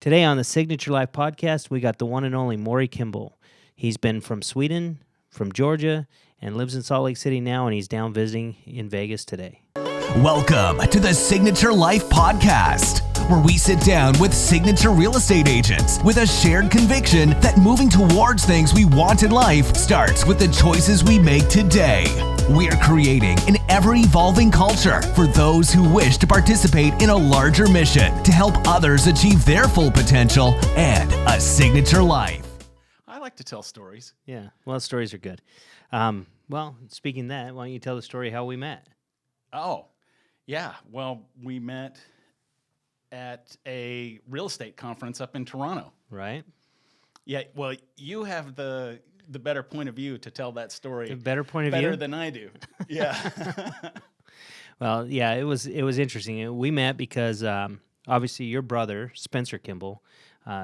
Today on the Signature Life podcast, we got the one and only Maury Kimball. He's been from Sweden, from Georgia, and lives in Salt Lake City now, and he's down visiting in Vegas today. Welcome to the Signature Life podcast, where we sit down with signature real estate agents with a shared conviction that moving towards things we want in life starts with the choices we make today. We are creating an ever-evolving culture for those who wish to participate in a larger mission to help others achieve their full potential and a signature life. I like to tell stories. Yeah, well, stories are good. Speaking of that, why don't you tell the story how we met? Oh, yeah. Well, we met at a real estate conference up in Toronto. Right? Yeah, well, you have the better point of view to tell that story. The better point of view? Better than I do. Yeah. Well, yeah, it was interesting. We met because obviously your brother, Spencer Kimball,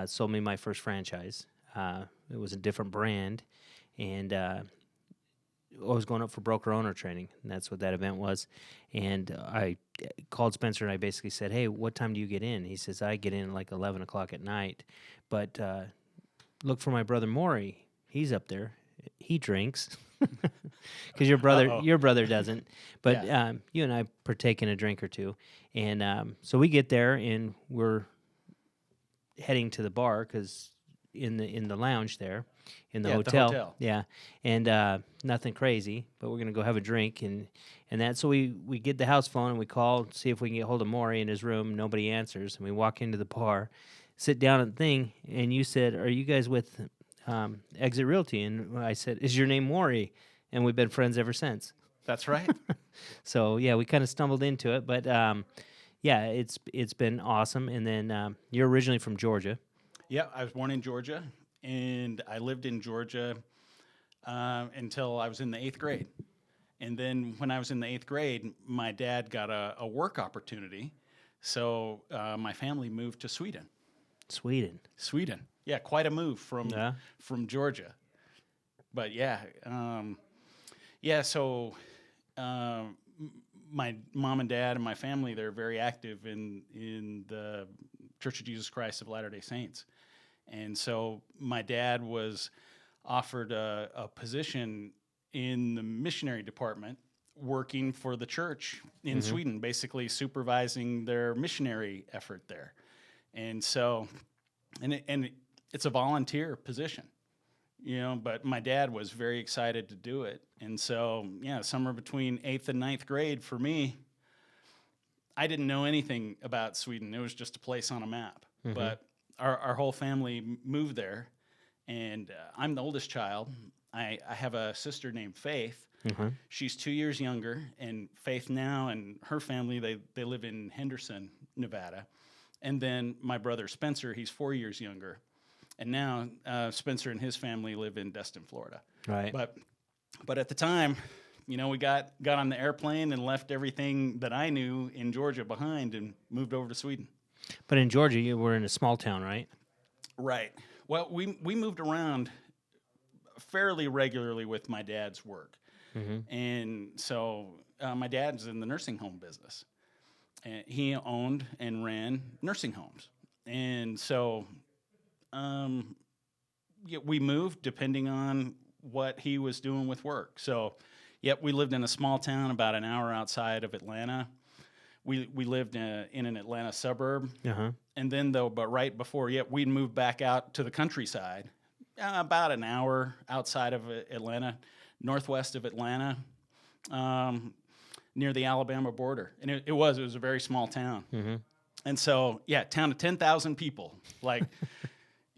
sold me my first franchise. It was a different brand, and I was going up for broker-owner training, and that's what that event was. And I called Spencer, and I basically said, hey, what time do you get in? He says, I get in like 11 o'clock at night, but look for my brother Maury. He's up there. He drinks because your brother doesn't. But Yeah. You and I partake in a drink or two, and so we get there and we're heading to the bar because in the lounge there in the Yeah, at the hotel. hotel. Yeah, and nothing crazy, but we're gonna go have a drink and that. So we get the house phone and we call see if we can get hold of Maury in his room. Nobody answers, and we walk into the bar, sit down at the thing, and you said, "Are you guys with?" Exit Realty, and I said, "Is your name Maury?" And we've been friends ever since. That's right. So yeah, we kind of stumbled into it, but yeah, it's been awesome. And then you're originally from Georgia, Yeah, I was born in Georgia, and I lived in Georgia until I was in the 8th grade. And then when I was in the 8th grade, my dad got a work opportunity, so my family moved to Sweden. Sweden. Yeah, quite a move from Georgia. But yeah, so my mom and dad and my family, they're very active in the Church of Jesus Christ of Latter-day Saints. And so my dad was offered a position in the missionary department working for the church in Sweden, basically supervising their missionary effort there. And so, and it's a volunteer position, but my dad was very excited to do it. And so, yeah, somewhere between 8th and 9th grade for me, I didn't know anything about Sweden. It was just a place on a map. Mm-hmm. But our whole family moved there, and I'm the oldest child. I have a sister named Faith. Mm-hmm. She's 2 years younger, and Faith now and her family, they live in Henderson, Nevada. And then my brother Spencer, he's 4 years younger. And now Spencer and his family live in Destin, Florida. Right. But at the time, we got on the airplane and left everything that I knew in Georgia behind and moved over to Sweden. But in Georgia, you were in a small town, right? Right. Well, we moved around fairly regularly with my dad's work. Mm-hmm. And so my dad's in the nursing home business. And he owned and ran nursing homes. And so we moved depending on what he was doing with work. So, we lived in a small town about an hour outside of Atlanta. We lived in an Atlanta suburb. Uh-huh. And then, but right before, we'd moved back out to the countryside, about an hour outside of Atlanta, northwest of Atlanta, near the Alabama border. And it was a very small town. Mm-hmm. And so, town of 10,000 people. Like,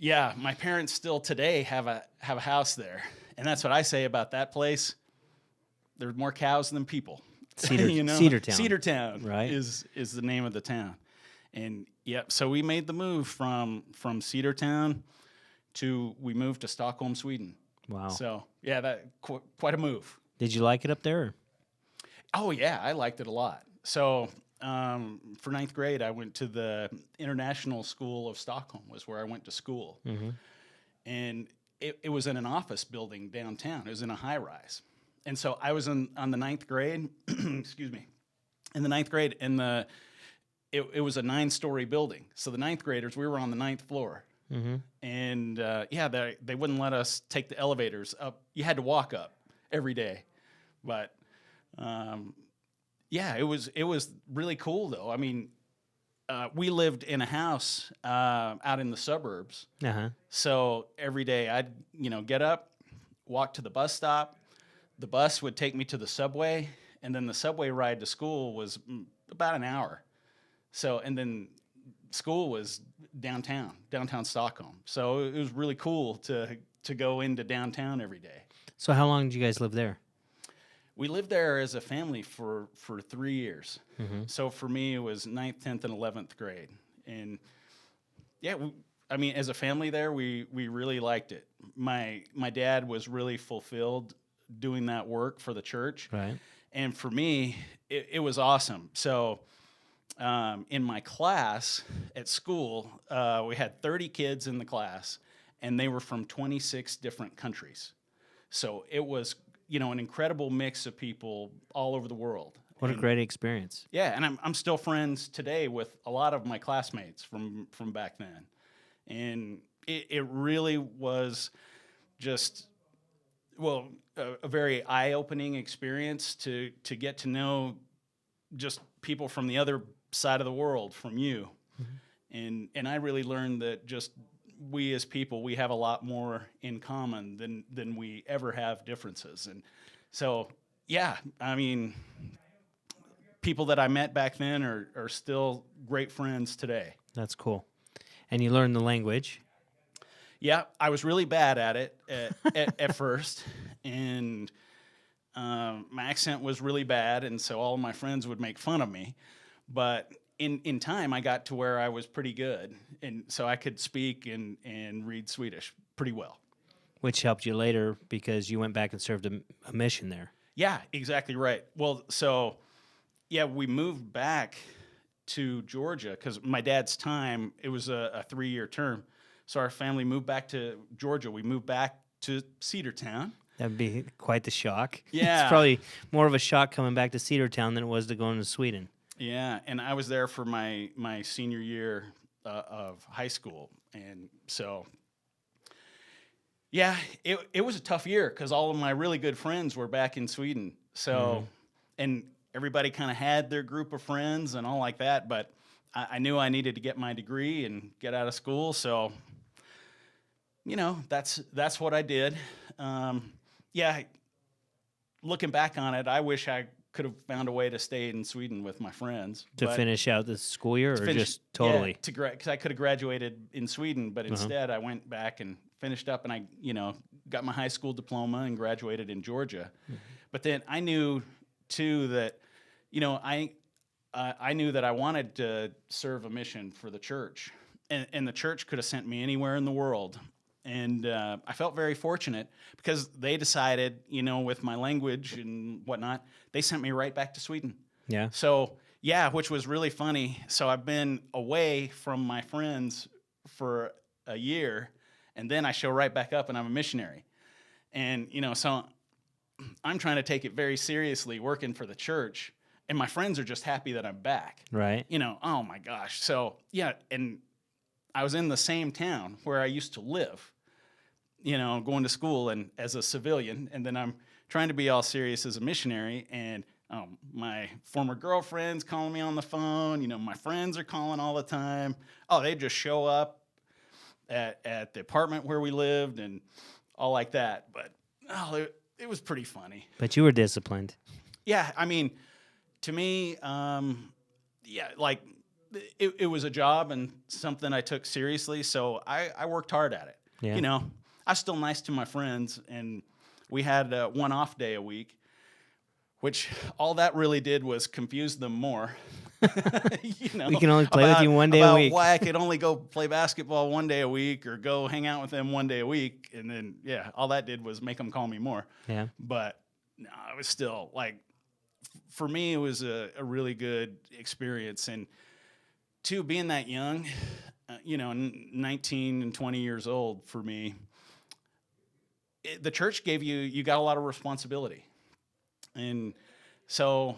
my parents still today have a house there. And that's what I say about that place. There's more cows than people. Cedartown, right? Is the name of the town. And so we made the move from Cedartown we moved to Stockholm, Sweden. Wow. So, that quite a move. Did you like it up there? Oh, yeah, I liked it a lot. So for 9th grade, I went to the International School of Stockholm, was where I went to school. Mm-hmm. And it was in an office building downtown. It was in a high-rise. And so I was on the 9th grade, excuse me, in the 9th grade, and it was a 9-story building. So the ninth graders, we were on the 9th floor. Mm-hmm. And they wouldn't let us take the elevators up. You had to walk up every day. But it was really cool though. I mean, we lived in a house out in the suburbs. Uh-huh. So every day I'd get up, walk to the bus stop. The bus would take me to the subway, and then the subway ride to school was about an hour. So, and then school was downtown Stockholm. So it was really cool to go into downtown every day. So how long did you guys live there? We lived there as a family for 3 years. Mm-hmm. So for me, it was 9th, 10th, and 11th grade. And as a family there, we really liked it. My dad was really fulfilled doing that work for the church. Right. And for me, it was awesome. So in my class at school, we had 30 kids in the class, and they were from 26 different countries. So it was, an incredible mix of people all over the world. What a great experience. Yeah, and I'm still friends today with a lot of my classmates from back then. And it really was just, a very eye-opening experience to get to know just people from the other side of the world from you. Mm-hmm. And I really learned that just we as people, we have a lot more in common than we ever have differences. And so, people that I met back then are still great friends today. That's cool. And you learned the language. Yeah, I was really bad at it at first, and my accent was really bad, and so all of my friends would make fun of me. But in time, I got to where I was pretty good, and so I could speak and read Swedish pretty well. Which helped you later because you went back and served a mission there. Yeah, exactly right. Well, so, we moved back to Georgia because my dad's time, it was a 3-year term. So our family moved back to Georgia. We moved back to Cedartown. That'd be quite the shock. Yeah. It's probably more of a shock coming back to Cedartown than it was to going to Sweden. Yeah, and I was there for my senior year of high school. And so, it was a tough year because all of my really good friends were back in Sweden. So, and everybody kind of had their group of friends and all like that, but I knew I needed to get my degree and get out of school. So, that's what I did. Looking back on it, I wish I could have found a way to stay in Sweden with my friends. To finish out the school year or just totally? Yeah, because I could have graduated in Sweden, but instead I went back and finished up, and I, got my high school diploma and graduated in Georgia. Mm-hmm. But then I knew, too, that, I knew that I wanted to serve a mission for the church, and the church could have sent me anywhere in the world. And I felt very fortunate because they decided, with my language and whatnot, they sent me right back to Sweden. Yeah. So, which was really funny. So I've been away from my friends for a year, and then I show right back up and I'm a missionary. And, so I'm trying to take it very seriously working for the church. And my friends are just happy that I'm back. Right. Oh my gosh. So, and I was in the same town where I used to live, going to school and as a civilian. And then I'm trying to be all serious as a missionary. And my former girlfriend's calling me on the phone. My friends are calling all the time. Oh, they just show up at the apartment where we lived and all like that. But, it was pretty funny. But you were disciplined. Yeah, to me, it was a job and something I took seriously, so I worked hard at it. Yeah. I was still nice to my friends, and we had one off day a week, which all that really did was confuse them more. We can only play with you one day a week. Why I could only go play basketball one day a week or go hang out with them one day a week, and then all that did was make them call me more. Yeah. But no, it was still for me, it was a really good experience. And two, being that young, 19 and 20 years old for me, the church gave you got a lot of responsibility. And so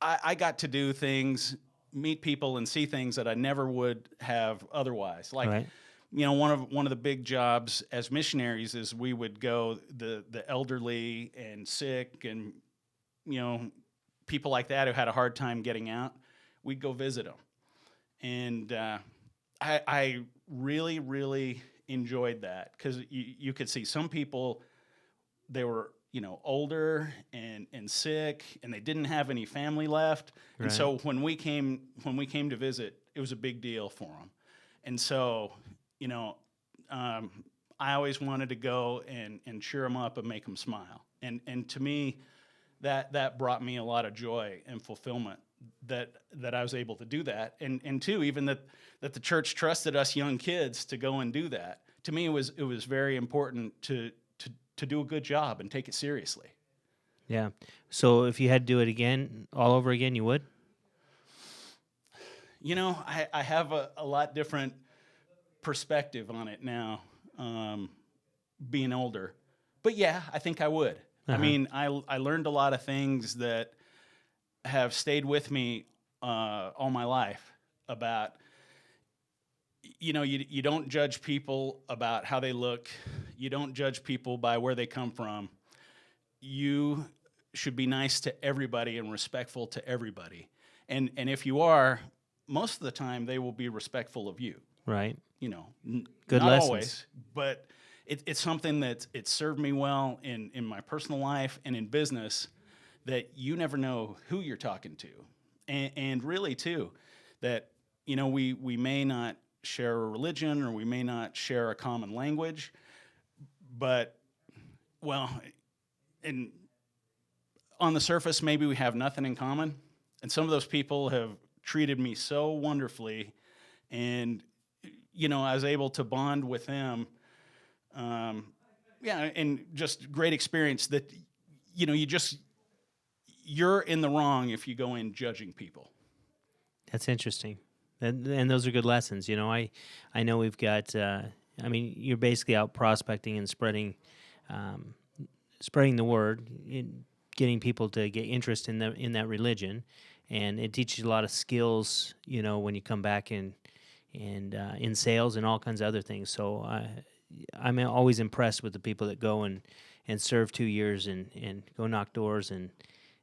I got to do things meet people and see things that I never would have otherwise. Like, Right. one of the big jobs as missionaries is we would go the elderly and sick and people like that who had a hard time getting out. We'd go visit them, and I really, really enjoyed that because you could see some people, they were older and sick, and they didn't have any family left. And Right. so when we came to visit, it was a big deal for them. And so I always wanted to go and cheer them up and make them smile. And to me, that brought me a lot of joy and fulfillment that I was able to do that. And two, even that the church trusted us young kids to go and do that. To me, it was very important to do a good job and take it seriously. Yeah. So if you had to do it again, all over again, you would? I have a lot different perspective on it now, being older. But yeah, I think I would. I mean, I learned a lot of things that have stayed with me all my life about, you don't judge people about how they look. You don't judge people by where they come from. You should be nice to everybody and respectful to everybody. And if you are, most of the time they will be respectful of you. Right. Good not lessons. Always, but it's something that it served me well in my personal life and in business, that you never know who you're talking to. And really, too, that, we may not share a religion or we may not share a common language, but, and on the surface, maybe we have nothing in common. And some of those people have treated me so wonderfully, and, I was able to bond with them. And just great experience that, you're in the wrong if you go in judging people. That's interesting. And those are good lessons. I know we've got, you're basically out prospecting and spreading the word, getting people to get interest in that religion. And it teaches you a lot of skills, when you come back in sales and all kinds of other things. So I'm always impressed with the people that go and serve 2 years and go knock doors. And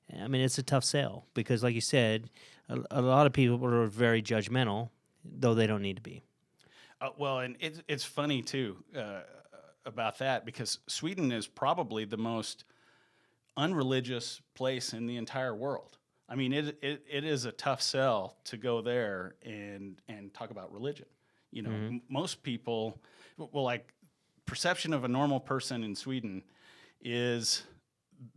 it's a tough sell because, like you said, a lot of people are very judgmental, though they don't need to be. And it's funny too about that, because Sweden is probably the most unreligious place in the entire world. It is a tough sell to go there and talk about religion. Most people, perception of a normal person in Sweden is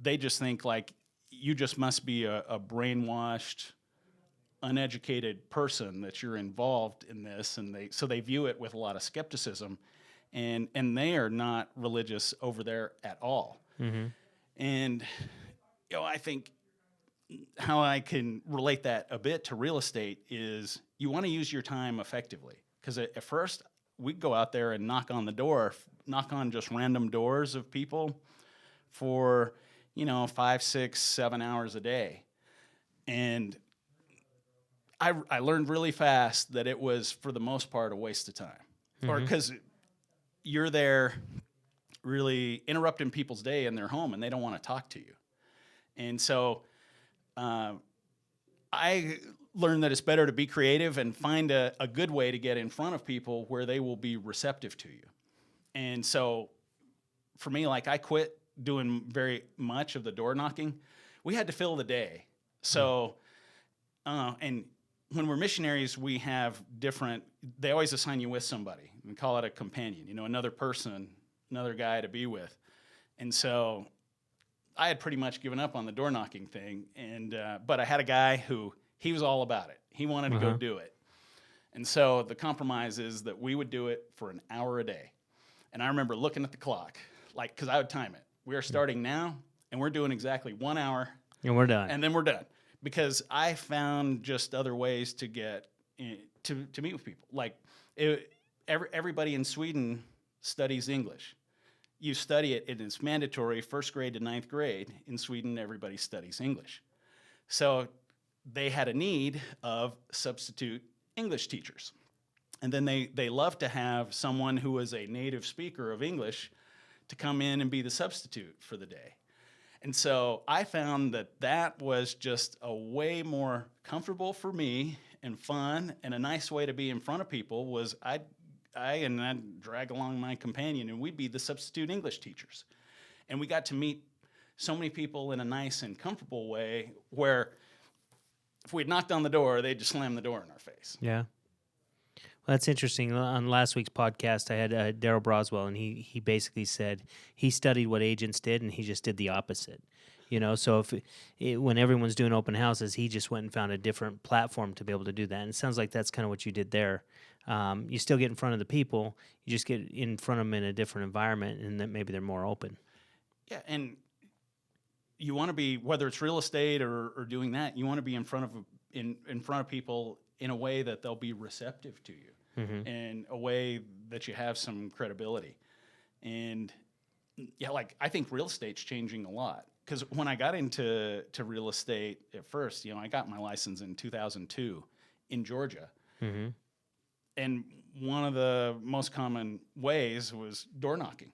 they just think like you just must be a brainwashed, uneducated person that you're involved in this, and they view it with a lot of skepticism, and they are not religious over there at all. Mm-hmm. And I think how I can relate that a bit to real estate is you want to use your time effectively, because at first we'd go out there and knock on just random doors of people for 5, 6, 7 hours a day. And I learned really fast that it was, for the most part, a waste of time. Mm-hmm. Or because you're there really interrupting people's day in their home and they don't want to talk to you. And so I learned that it's better to be creative and find a good way to get in front of people where they will be receptive to you. And so for me, I quit doing very much of the door knocking. We had to fill the day. So, and when we're missionaries, we have they always assign you with somebody. We call it a companion, another person, another guy to be with. And so I had pretty much given up on the door knocking thing. But I had a guy who, he was all about it. He wanted to go do it. And so the compromise is that we would do it for an hour a day. And I remember looking at the clock, because I would time it. We are starting now, and we're doing exactly 1 hour. And we're done. And then we're done. Because I found just other ways to get to meet with people. Everybody in Sweden studies English. You study it, and it's mandatory 1st grade to 9th grade. In Sweden, everybody studies English. So they had a need of substitute English teachers. And then they love to have someone who was a native speaker of English to come in and be the substitute for the day. And so I found that was just a way more comfortable for me and fun, and a nice way to be in front of people was I'd drag along my companion, and we'd be the substitute English teachers. And we got to meet so many people in a nice and comfortable way where if we'd knocked on the door, they'd just slam the door in our face. Yeah. Well, that's interesting. On last week's podcast, I had Daryl Broswell, and he basically said he studied what agents did, and he just did the opposite. So when everyone's doing open houses, he just went and found a different platform to be able to do that. And it sounds like that's kind of what you did there. You still get in front of the people, you just get in front of them in a different environment, and that maybe they're more open. Yeah, and you want to be, whether it's real estate or doing that, you want to be in front of people in a way that they'll be receptive to you, and a way that you have some credibility. And yeah, like I think real estate's changing a lot. Because when I got into real estate at first, I got my license in 2002 in Georgia. Mm-hmm. And one of the most common ways was door knocking,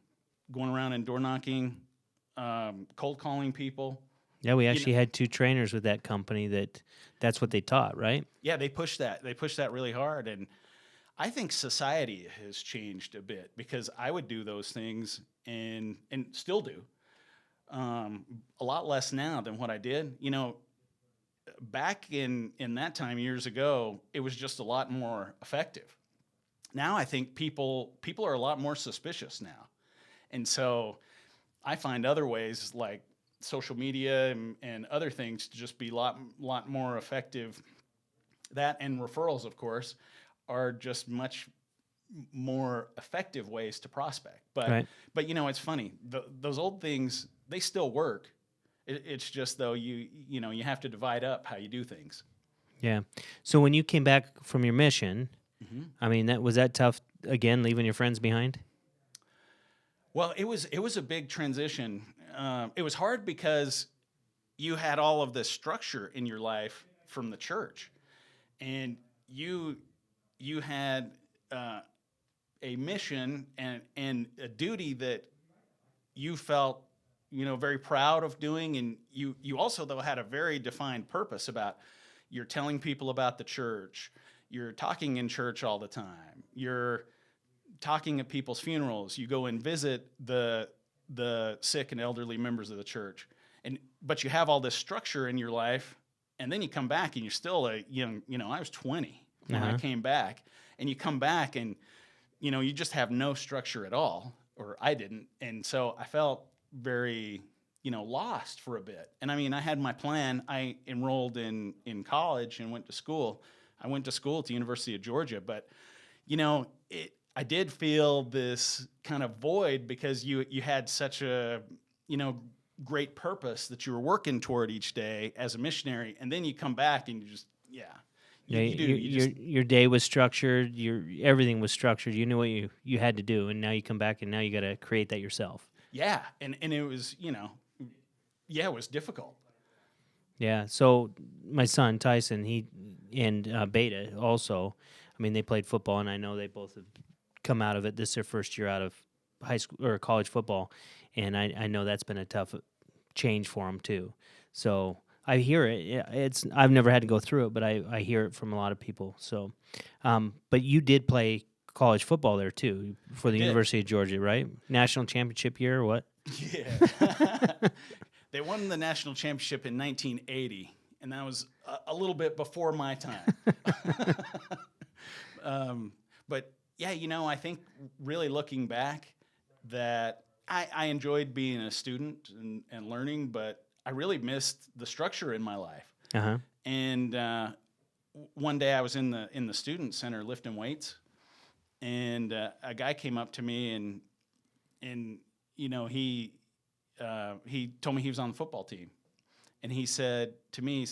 going around and door knocking, cold calling people. Yeah, we actually had 2 trainers with that company that's what they taught, right? Yeah, they pushed that. They pushed that really hard. And I think society has changed a bit, because I would do those things and still do. A lot less now than what I did. Back in that time years ago, it was just a lot more effective. Now I think people are a lot more suspicious now. And so I find other ways like social media and other things to just be a lot more effective. That and referrals, of course, are just much more effective ways to prospect. But right. But it's funny. Those old things, they still work. It's just though you have to divide up how you do things. Yeah. So when you came back from your mission, I mean, was that tough again, leaving your friends behind? Well, it was a big transition. It was hard because you had all of this structure in your life from the church, and you had a mission and a duty that you felt very proud of doing, and you also though had a very defined purpose about you're telling people about the church, you're talking in church all the time, you're talking at people's funerals, you go and visit the sick and elderly members of the church, but you have all this structure in your life, and then you come back and you're still a young. I was 20 when I came back, and you come back and you just have no structure at all, or I didn't, and so I felt very lost for a bit. And I mean, I had my plan. I enrolled in college and went to school. I went to school at the University of Georgia, but I did feel this kind of void because you had such a great purpose that you were working toward each day as a missionary, and then you come back and you just your day was structured, everything was structured. You knew what you had to do, and now you come back and now you got to create that yourself. Yeah, and it was it was difficult. Yeah, so my son Tyson, he and Beta also, I mean, they played football, and I know they both have come out of it. This is their first year out of high school or college football, and I know that's been a tough change for them too. So I hear it. I've never had to go through it, but I hear it from a lot of people. So, but you did play college football there too for the University of Georgia, right? National championship year or what? Yeah. They won the national championship in 1980, and that was a little bit before my time. But yeah, I think really looking back that I enjoyed being a student and learning, but I really missed the structure in my life. Uh-huh. And one day I was in the student center lifting weights, and a guy came up to me and he told me he was on the football team, and he said to me,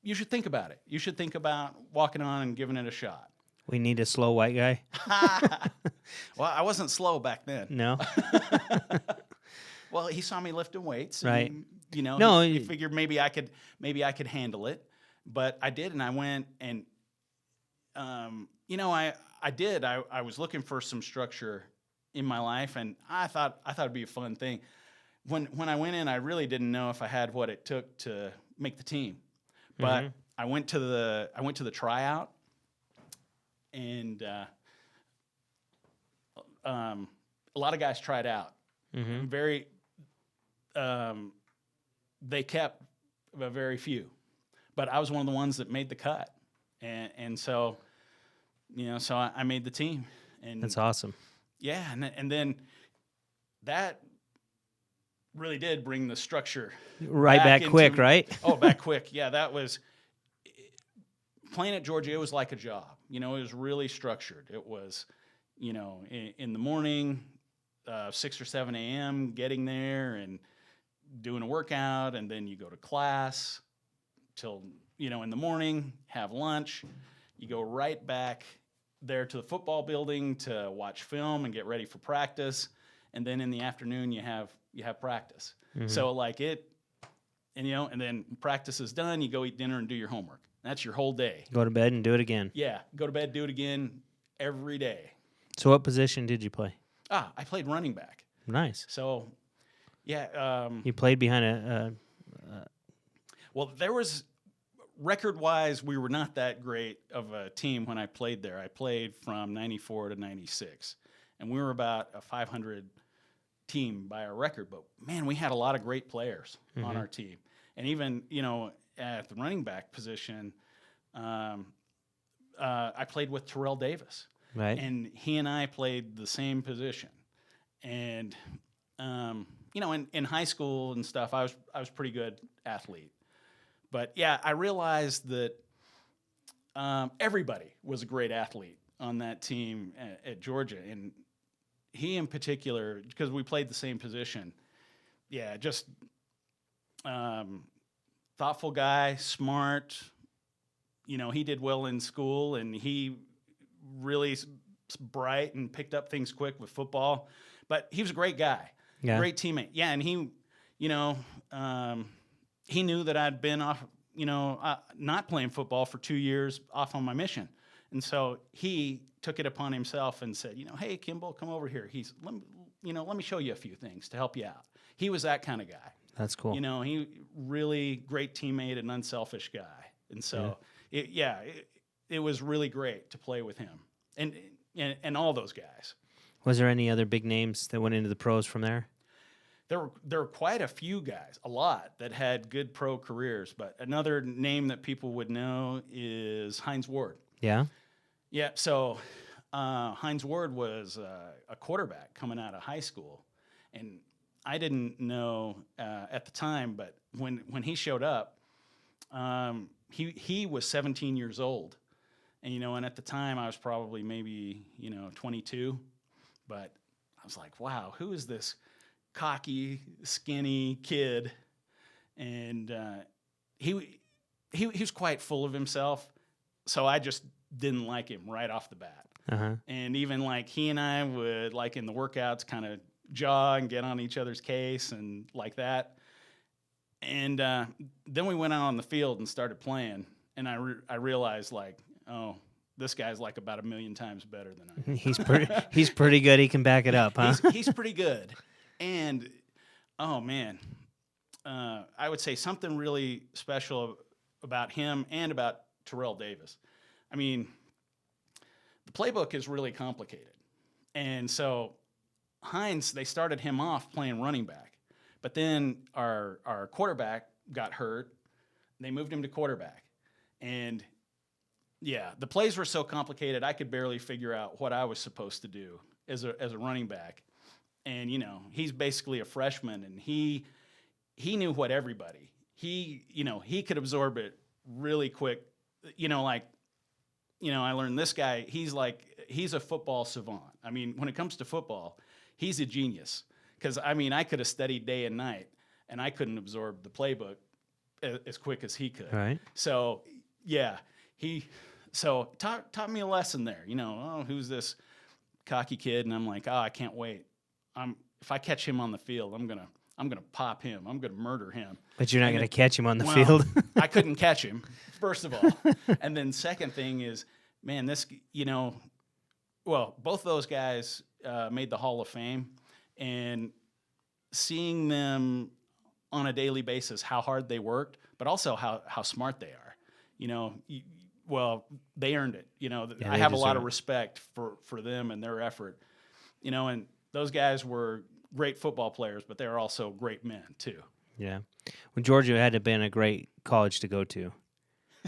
you should think about it. You should think about walking on and giving it a shot. We need a slow white guy. Well, I wasn't slow back then. No. Well, he saw me lifting weights, Right. and, No, he figured maybe I could handle it, but I did, and I went and, I did. I was looking for some structure in my life, and I thought it'd be a fun thing. When I went in, I really didn't know if I had what it took to make the team, but I went to the tryout, and a lot of guys tried out. Very, they kept very few, but I was one of the ones that made the cut, and so, so I made the team, and That's awesome. yeah, and then that really did bring the structure Right back quick, right? Oh, back quick. Yeah, that was playing at Georgia. It was like a job. It was really structured. It was, in the morning, 6 or 7 a.m., getting there and doing a workout, and then you go to class till, in the morning, have lunch. You go right back there to the football building to watch film and get ready for practice. And then in the afternoon, you have practice. So and then practice is done, you go eat dinner and do your homework. That's your whole day. Go to bed and do it again. Yeah, go to bed, do it again every day. So what position did you play? I played running back. Nice. So, yeah. You played behind Well, there was, record-wise, we were not that great of a team when I played there. I played from 94 to 96, and we were about a 500 team by our record. But, man, we had a lot of great players on our team. And even, at the running back position, I played with Terrell Davis. right. And he and I played the same position. And, in high school and stuff, I was pretty good athlete. But, yeah, I realized that everybody was a great athlete on that team at Georgia. And he in particular, because we played the same position, yeah, just thoughtful guy, smart. He did well in school, and he really bright and picked up things quick with football. But he was a great guy, great teammate. Yeah, and he, he knew that I'd been off, not playing football for 2 years off on my mission. And so he took it upon himself and said, hey, Kimball, come over here. Let me show you a few things to help you out. He was that kind of guy. That's cool. He really great teammate and unselfish guy. And so, it was really great to play with him and all those guys. Was there any other big names that went into the pros from there? There were quite a few guys, a lot, that had good pro careers. But another name that people would know is Hines Ward. Yeah? Yeah, so Hines Ward was a quarterback coming out of high school. And I didn't know at the time, but when he showed up, he was 17 years old. And, and at the time I was probably maybe, 22. But I was like, wow, who is this cocky, skinny kid? And he was quite full of himself. So I just didn't like him right off the bat. Uh-huh. And even he and I would in the workouts kind of jaw and get on each other's case and like that. And then we went out on the field and started playing. And I realized oh, this guy's about 1 million times better than I am. He's pretty good. He can back it up, huh? He's pretty good. And, oh, man, I would say something really special about him and about Terrell Davis. I mean, the playbook is really complicated. And so Hines, they started him off playing running back. But then our quarterback got hurt. They moved him to quarterback. And, yeah, the plays were so complicated, I could barely figure out what I was supposed to do as a running back. And, he's basically a freshman, and he knew what everybody. He could absorb it really quick. I learned this guy, he's a football savant. I mean, when it comes to football, he's a genius. Because, I could have studied day and night, and I couldn't absorb the playbook as quick as he could. Right. So, yeah, taught me a lesson there. Who's this cocky kid? And I'm like, I can't wait. If I catch him on the field, I'm I'm going to pop him. I'm going to murder him. But you're not And going to then- catch him on the well, field. I couldn't catch him, first of all. And then second thing is, man, this, both those guys made the Hall of Fame, and seeing them on a daily basis, how hard they worked, but also how smart they are. They earned it. I have a lot of respect for them and their effort. And those guys were great football players, but they're also great men too. Yeah. Well, Georgia had to have been a great college to go to.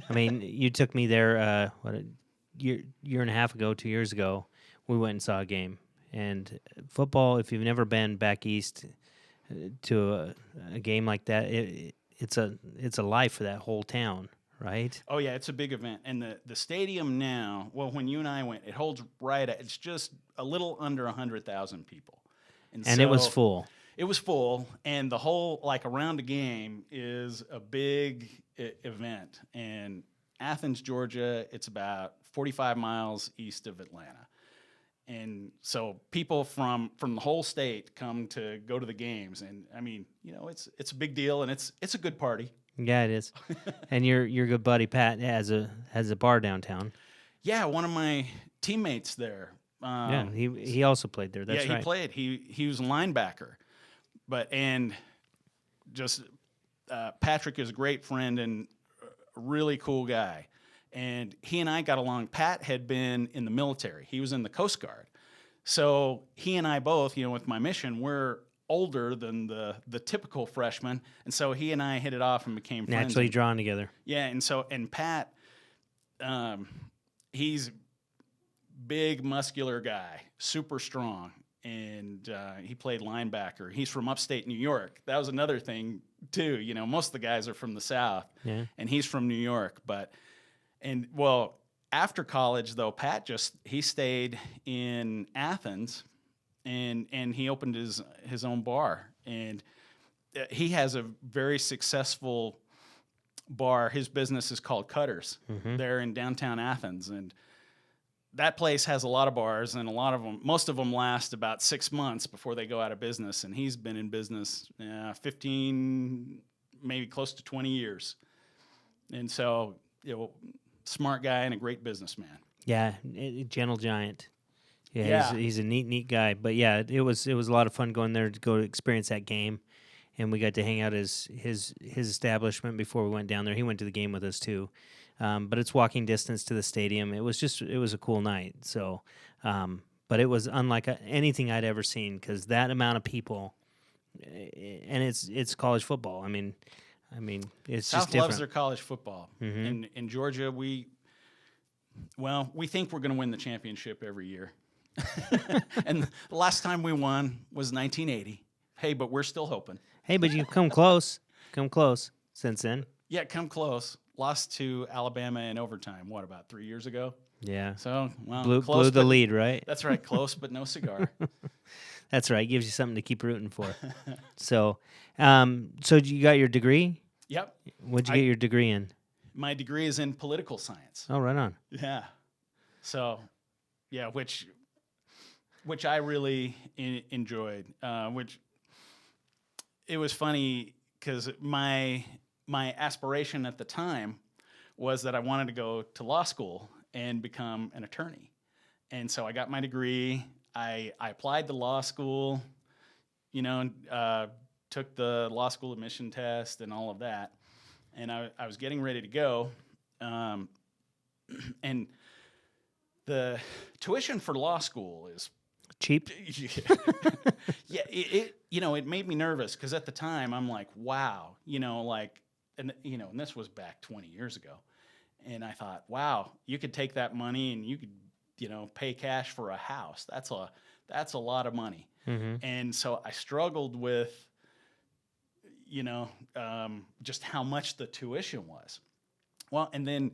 I mean, you took me there, a year and a half ago, 2 years ago. We went and saw a game. And football, if you've never been back east to a game like that, it's a life for that whole town, right? Oh, yeah, it's a big event. And the stadium now, when you and I went, it holds it's just a little under 100,000 people. And so it was full. It was full, and the whole, around the game is a big event. And Athens, Georgia, it's about 45 miles east of Atlanta. And so people from the whole state come to go to the games. And, I mean, it's a big deal, and it's a good party. Yeah, it is. And your good buddy Pat has a bar downtown. Yeah, one of my teammates there. Yeah, he also played there. That's right. He played. He was a linebacker. Patrick is a great friend and a really cool guy. And he and I got along. Pat had been in the military. He was in the Coast Guard. So he and I both, with my mission, we're older than the typical freshman. And so he and I hit it off and became friends. Naturally drawn together. Yeah, and Pat, he's big, muscular guy, super strong. And he played linebacker. He's from upstate New York. That was another thing, too. Most of the guys are from the South. Yeah. And he's from New York. After college, though, Pat he stayed in Athens, and he opened his own bar. And he has a very successful bar. His business is called Cutters. Mm-hmm. There in downtown Athens. And that place has a lot of bars, and most of them last about 6 months before they go out of business. And he's been in business 15, maybe close to 20 years. And so, smart guy and a great businessman. Yeah, gentle giant. Yeah. He's a neat guy. But yeah, it was a lot of fun going there to go experience that game, and we got to hang out at his establishment before we went down there. He went to the game with us too. But it's walking distance to the stadium. It was a cool night. So, but it was unlike anything I'd ever seen, because that amount of people, and it's college football. I mean, it's South just different. loves their college football. Mm-hmm. In Georgia, we think we're going to win the championship every year. And the last time we won was 1980. Hey, but we're still hoping. Hey, but you've come close since then. Yeah, come close. Lost to Alabama in overtime, about 3 years ago? Yeah. So, blew the lead, right? That's right, close but no cigar. That's right. Gives you something to keep rooting for. So you got your degree? Yep. What'd you get your degree in? My degree is in political science. Oh, right on. Yeah. So, yeah, which I really enjoyed. Which it was funny because my aspiration at the time was that I wanted to go to law school and become an attorney. And so I got my degree. I applied to law school, took the law school admission test and all of that. And I was getting ready to go. And the tuition for law school is cheap. Yeah, it made me nervous because at the time I'm like, wow, and this was back 20 years ago. And I thought, wow, you could take that money and you could, pay cash for a house. That's a lot of money. Mm-hmm. And so I struggled with, just how much the tuition was. Well, and then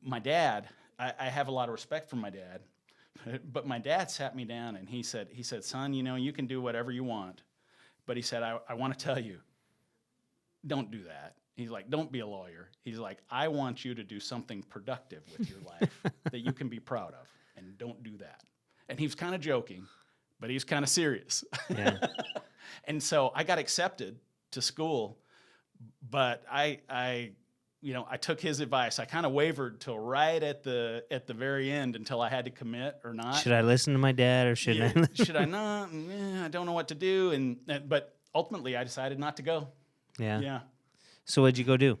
my dad, I have a lot of respect for my dad, but my dad sat me down and he said, son, you can do whatever you want. But he said, I want to tell you, don't do that. He's like, don't be a lawyer. He's like, I want you to do something productive with your life that you can be proud of, and don't do that. And he was kind of joking, but he was kind of serious. Yeah. And so I got accepted to school, but I took his advice. I kind of wavered till right at the very end until I had to commit or not. Should I listen to my dad or shouldn't I? Should I not? I don't know what to do. But ultimately, I decided not to go. Yeah. Yeah. So what'd you go do?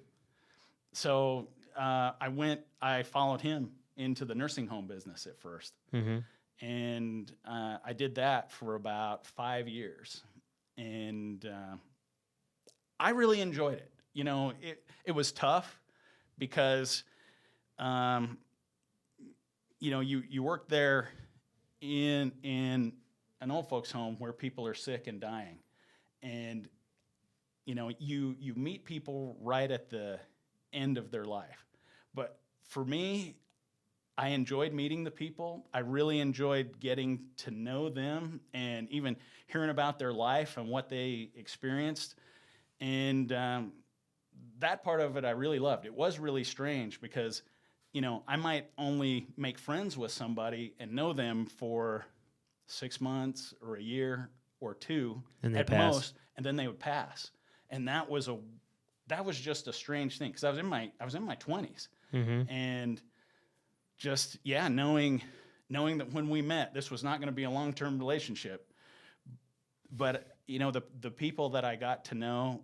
So I followed him into the nursing home business at first. Mm-hmm. And I did that for about 5 years. And I really enjoyed it. It was tough because, you work there in an old folks home where people are sick and dying. And, you meet people right at the end of their life. But for me, I enjoyed meeting the people. I really enjoyed getting to know them and even hearing about their life and what they experienced. And that part of it I really loved. It was really strange because, I might only make friends with somebody and know them for 6 months or a year or two at most, and then they would pass. And that was just a strange thing because I was in my 20s. Mm-hmm. And just, knowing that when we met, this was not going to be a long-term relationship. But, the people that I got to know,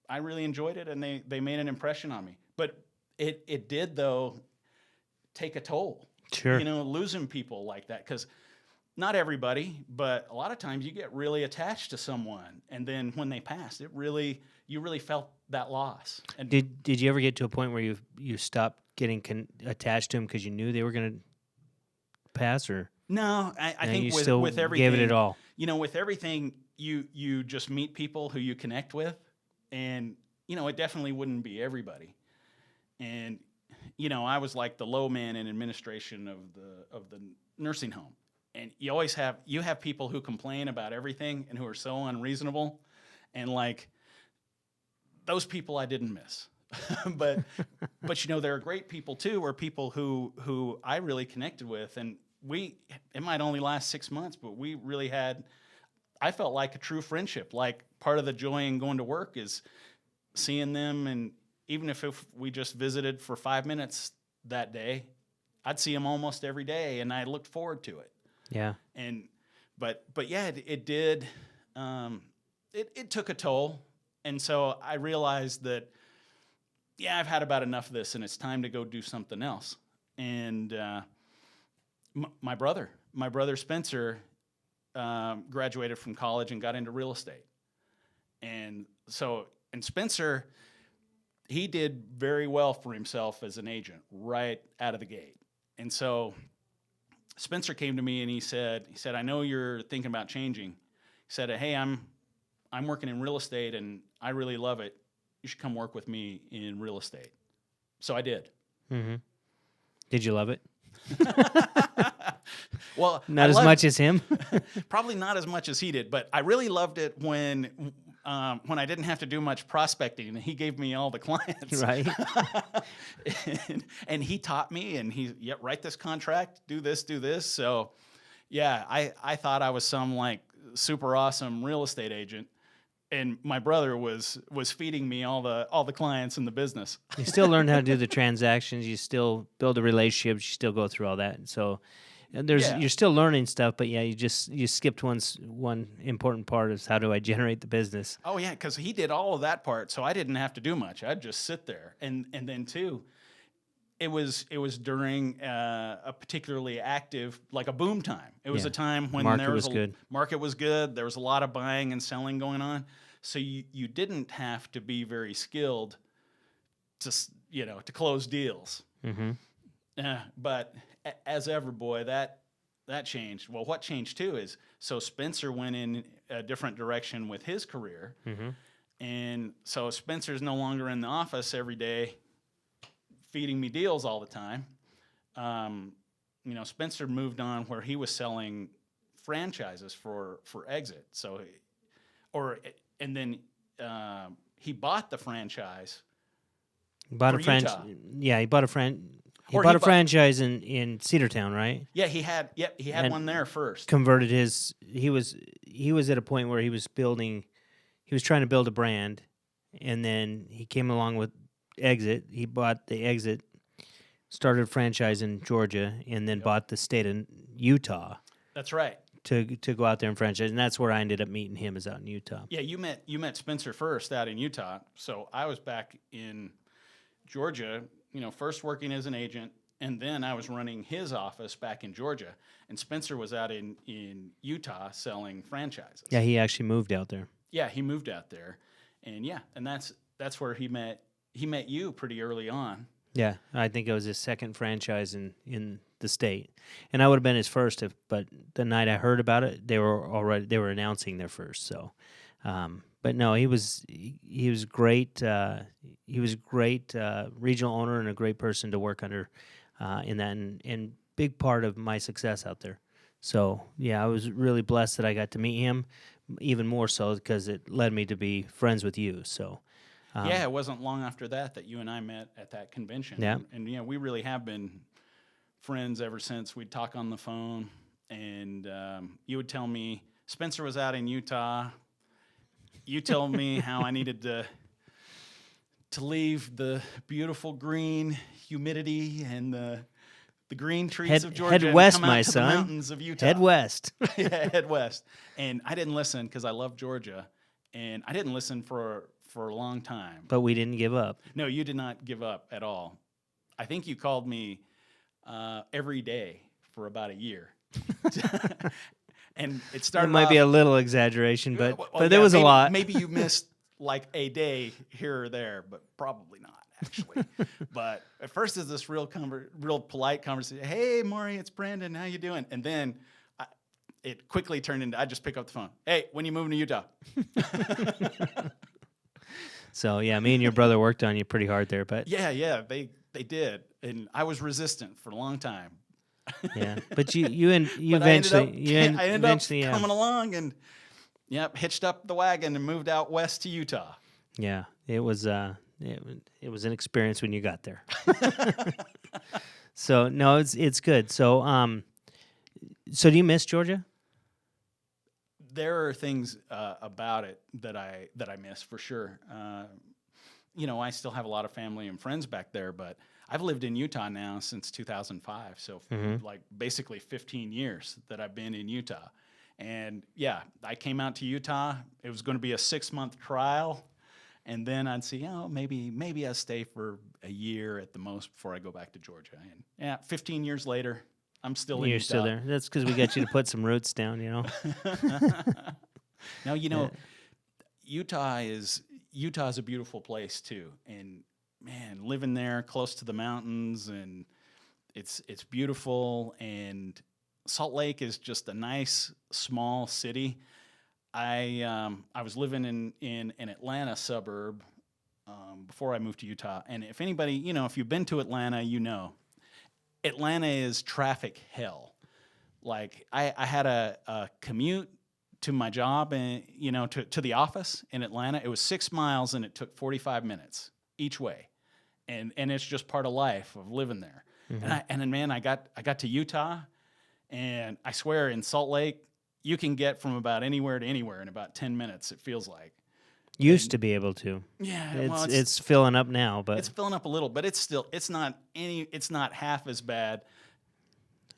I really enjoyed it, and they made an impression on me. But it did, though, take a toll. Sure. Losing people like that, because not everybody, but a lot of times you get really attached to someone, and then when they pass, you really felt that loss. And Did you ever get to a point where you stopped getting attached to them because you knew they were going to pass, or no? I think with everything, gave it at all. With everything, you just meet people who you connect with, and it definitely wouldn't be everybody. And I was like the low man in administration of the nursing home, and you always have people who complain about everything and who are so unreasonable, and like those people I didn't miss. but there are great people too, or people who I really connected with, and it might only last 6 months, but we really I felt like a true friendship. Like part of the joy in going to work is seeing them, and even if we just visited for 5 minutes that day, I'd see them almost every day, and I looked forward to it. Yeah. But yeah, it did. It took a toll, and so I realized that, I've had about enough of this, and it's time to go do something else. And my brother Spencer, graduated from college and got into real estate, and Spencer, he did very well for himself as an agent right out of the gate. And so Spencer came to me and he said, I know you're thinking about changing. He said, hey, I'm working in real estate and I really love it. You should come work with me in real estate. So I did. Mm-hmm. Did you love it? Well, not as much as him. Probably not as much as he did, but I really loved it when I didn't have to do much prospecting, and he gave me all the clients. Right. and he taught me, and write this contract, do this. So, I thought I was some like super awesome real estate agent, and my brother was feeding me all the clients in the business. You still learn how to do the transactions. You still build the relationships. You still go through all that. So you're still learning stuff, but you skipped one important part is how do I generate the business. Oh yeah, because he did all of that part, so I didn't have to do much. I'd just sit there, and then too, it was during a particularly active, like a boom time. It was a time when market was good. There was a lot of buying and selling going on, so you didn't have to be very skilled to close deals. Mm-hmm. But as ever, boy, that changed. Well, what changed too is Spencer went in a different direction with his career, mm-hmm. and so Spencer's no longer in the office every day feeding me deals all the time. Spencer moved on where he was selling franchises for exit. And then he bought the franchise. He bought a franchise. Yeah, he bought a franchise. He bought a franchise in Cedartown, right? Yeah, he had And one there first. Converted his. He was at a point where he was trying to build a brand, and then he came along with Exit. He bought the Exit, started a franchise in Georgia, and then bought the state of Utah That's right. to go out there and franchise. And that's where I ended up meeting him, is out in Utah. Yeah, you met Spencer first out in Utah. So I was back in Georgia, first working as an agent, and then I was running his office back in Georgia. And Spencer was out in Utah selling franchises. Yeah, he actually moved out there. Yeah, he moved out there, and that's where he met you pretty early on. Yeah, I think it was his second franchise in the state, and I would have been his first but the night I heard about it, they were announcing their first. So, but no, he was great. He was a great regional owner and a great person to work under in that, and big part of my success out there. So yeah, I was really blessed that I got to meet him, even more so because it led me to be friends with you. So. Yeah, it wasn't long after that you and I met at that convention. Yeah. And we really have been friends ever since. We'd talk on the phone, and you would tell me Spencer was out in Utah. You told me how I needed to leave the beautiful green humidity and the green trees of Georgia. Head west, and come out my to son. the mountains of Utah. Head west. Yeah, head west. And I didn't listen because I love Georgia, and I didn't listen for a long time. But we didn't give up. No, you did not give up at all. I think you called me every day for about a year. And it started. It might be a little exaggeration, but yeah, there was a lot. Maybe you missed like a day here or there, but probably not actually. But at first, it's this real polite conversation. Hey, Maury, it's Brandon. How you doing? And then it quickly turned into I just pick up the phone. Hey, when you moving to Utah? So yeah, me and your brother worked on you pretty hard there, but yeah, they did, and I was resistant for a long time. yeah, but you eventually I ended up coming along and hitched up the wagon and moved out west to Utah. Yeah, it was an experience when you got there. So no, it's good. So so do you miss Georgia? There are things about it that I miss for sure. I still have a lot of family and friends back there, but I've lived in Utah now since 2005. So like basically 15 years that I've been in Utah. And yeah, I came out to Utah. It was going to be a 6-month trial. And then I'd see, maybe I'll stay for a year at the most before I go back to Georgia. And yeah, 15 years later, I'm still in Utah. You're still there. That's because we got you to put some roots down, Now, Utah's a beautiful place too. And man, living there close to the mountains, and it's beautiful. And Salt Lake is just a nice small city. I was living in an Atlanta suburb before I moved to Utah. And if anybody, if you've been to Atlanta, Atlanta is traffic hell. Like I had a commute to my job and to the office in Atlanta. It was 6 miles and it took 45 minutes each way, and it's just part of life of living there. Mm-hmm. And then man, I got to Utah, and I swear in Salt Lake you can get from about anywhere to anywhere in about 10 minutes. It feels like. Used to be able to. Yeah, it's filling up now, but it's filling up a little, but it's not half as bad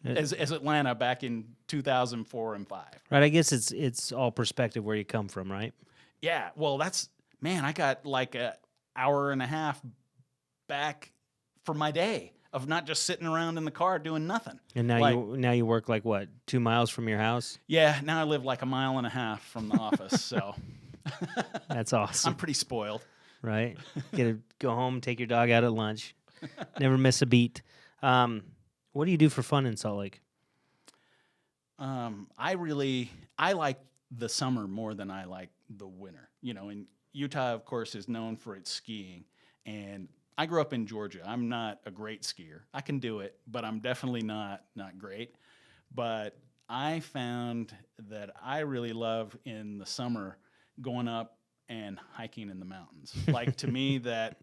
as Atlanta back in 2004 and 5. Right, I guess it's all perspective where you come from, right? Yeah, well, I got like an hour and a half back for my day of not just sitting around in the car doing nothing. And now you work like what, 2 miles from your house? Yeah, now I live like a mile and a half from the office, so that's awesome. I'm pretty spoiled. Right? Get to go home, take your dog out at lunch. Never miss a beat. What do you do for fun in Salt Lake? I like the summer more than I like the winter. And Utah, of course, is known for its skiing. And I grew up in Georgia. I'm not a great skier. I can do it, but I'm definitely not great. But I found that I really love in the summer going up and hiking in the mountains. Like to me, that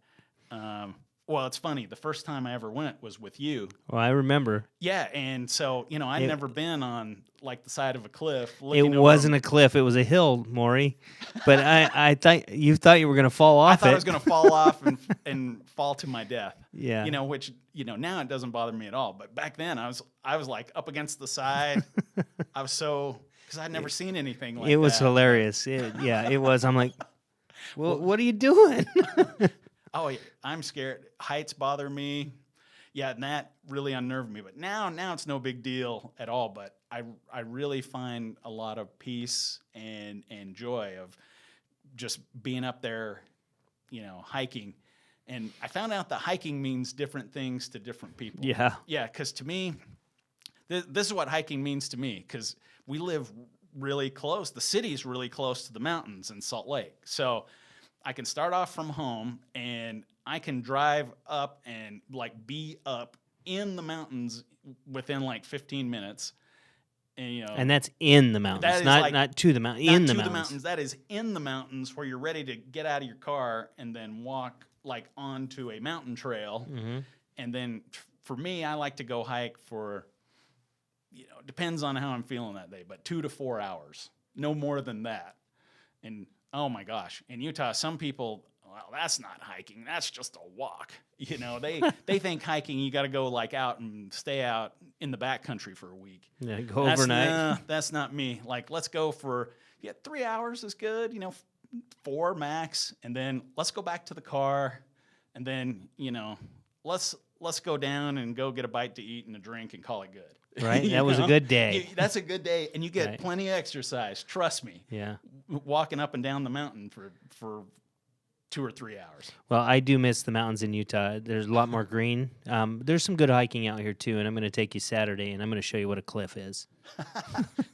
Well, it's funny. The first time I ever went was with you. Well, I remember. Yeah, and so I'd It- never been on like the side of a cliff. It Looking over. wasn't a cliff; it was a hill, Maury. But I thought you were going to fall I off thought it. I was going to fall off and fall to my death. Yeah. Which now it doesn't bother me at all. But back then I was like up against the side. I was because I'd never seen anything like that. It was hilarious. It was. I'm like, well, what are you doing? Oh, yeah, I'm scared. Heights bother me. Yeah, and that really unnerved me. But now it's no big deal at all. But I really find a lot of peace and joy of just being up there, hiking. And I found out that hiking means different things to different people. Yeah. Yeah, because to me, this is what hiking means to me, because we live really close. The city's really close to the mountains in Salt Lake. So I can start off from home and I can drive up and like be up in the mountains within like 15 minutes. And And that's in the mountains, that is not to the mountain. not In the to mountains. That is in the mountains, where you're ready to get out of your car and then walk like onto a mountain trail. Mm-hmm. And then for me, I like to go hike for, depends on how I'm feeling that day, but 2 to 4 hours, no more than that. And oh my gosh, in Utah, some people, well, that's not hiking, that's just a walk. They think hiking, you got to go like out and stay out in the backcountry for a week. Yeah, go overnight. That's not me. Like, let's go for 3 hours is good, 4 max, and then let's go back to the car, and then let's go down and go get a bite to eat and a drink and call it good. Right, that was a good day. That's a good day, and you get Right. plenty of exercise. Trust me. Yeah. Walking up and down the mountain for 2 or 3 hours. Well, I do miss the mountains in Utah. There's a lot more green. There's some good hiking out here too, and I'm going to take you Saturday, and I'm going to show you what a cliff is.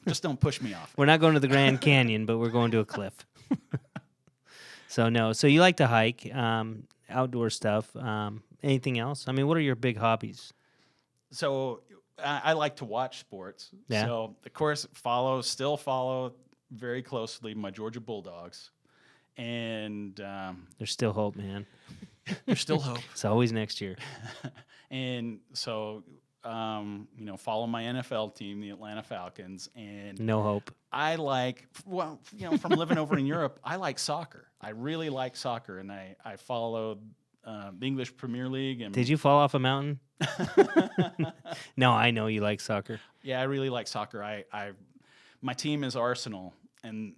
Just don't push me off. We're not going to the Grand Canyon, but we're going to a cliff. So you like to hike, outdoor stuff. Anything else? I mean, what are your big hobbies? So I like to watch sports. Yeah. So of course still follow very closely my Georgia Bulldogs, and There's still hope, man. there's still hope. It's always next year. And so follow my NFL team, the Atlanta Falcons, and No hope. I like, from living over in Europe, I like soccer. I really like soccer, and I follow the English Premier League. And Did you fall off a mountain? No, I know you like soccer. yeah, I really like soccer. My team is Arsenal, and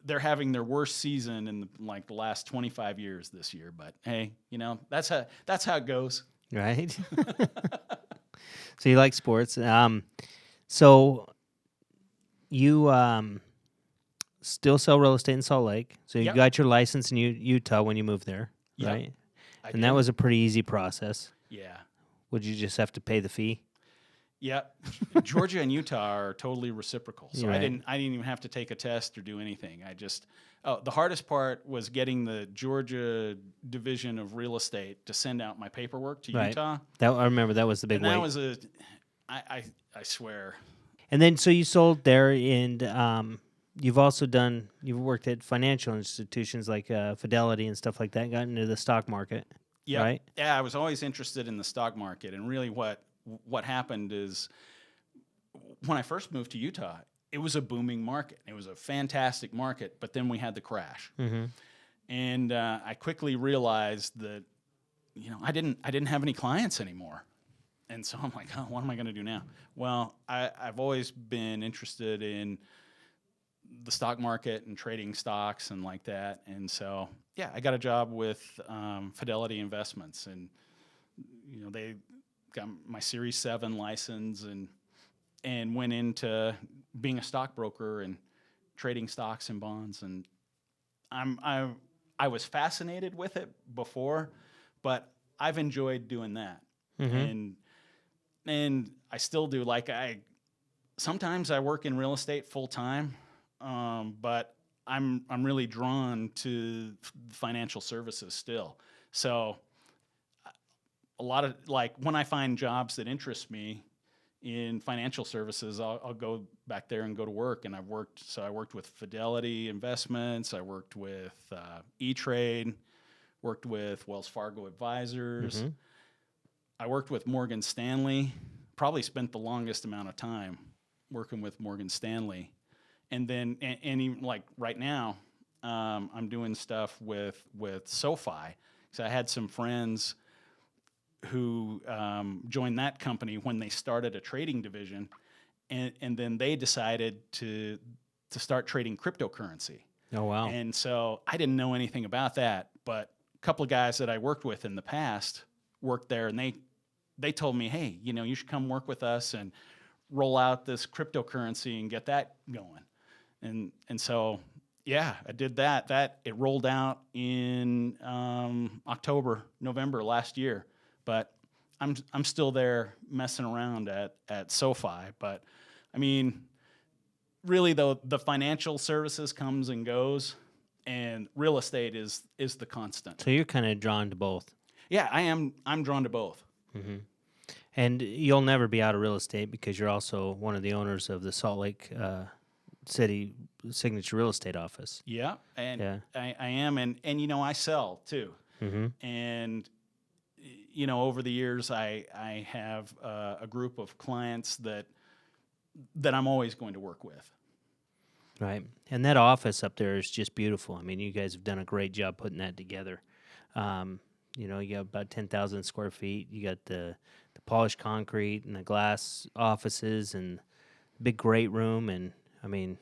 they're having their worst season in the last 25 years this year. But hey, that's how it goes. Right? So you like sports. So you still sell real estate in Salt Lake. So you Yep. got your license in Utah when you moved there, Yep. right? I And that did. was a pretty easy process. Yeah. Would you just have to pay the fee? Yeah, Georgia and Utah are totally reciprocal. So Right. I didn't even have to take a test or do anything. The hardest part was getting the Georgia Division of Real Estate to send out my paperwork to Right. Utah. I remember that was the big And that wait. was I swear. And then so you sold there, and you've worked at financial institutions like Fidelity and stuff like that, got into the stock market. Yeah, Right? yeah. I was always interested in the stock market, and really, what happened is when I first moved to Utah, it was a booming market. It was a fantastic market, but then we had the crash, Mm-hmm. and I quickly realized that I didn't have any clients anymore, and so I'm like, oh, what am I going to do now? Well, I've always been interested in the stock market and trading stocks and like that, and so yeah, I got a job with Fidelity Investments, and they got my Series 7 license and went into being a stockbroker and trading stocks and bonds, and I was fascinated with it before, but I've enjoyed doing that, Mm-hmm. and I still do. Like sometimes I work in real estate full time, but I'm really drawn to financial services still. So a lot of when I find jobs that interest me in financial services, I'll go back there and go to work. And I worked with Fidelity Investments. I worked with E-Trade, worked with Wells Fargo Advisors. Mm-hmm. I worked with Morgan Stanley, probably spent the longest amount of time working with Morgan Stanley. And then, and even like right now, I'm doing stuff with SoFi. So I had some friends who joined that company when they started a trading division, and then they decided to start trading cryptocurrency. Oh, wow. And so I didn't know anything about that, but a couple of guys that I worked with in the past worked there, and they told me, hey, you should come work with us and roll out this cryptocurrency and get that going. And so, yeah, I did that. It rolled out in November last year, but I'm still there messing around at SoFi. But I mean, really though, the financial services comes and goes, and real estate is the constant. So you're kind of drawn to both. Yeah, I am. I'm drawn to both. Mm-hmm. And you'll never be out of real estate because you're also one of the owners of the Salt Lake City Signature Real Estate Office. Yeah, and Yeah. I am, and I sell too. Mm-hmm. And over the years, I have a group of clients that I'm always going to work with. Right. And that office up there is just beautiful. I mean, you guys have done a great job putting that together. You got about 10,000 square feet. You got the polished concrete and the glass offices and big great room. And, I mean,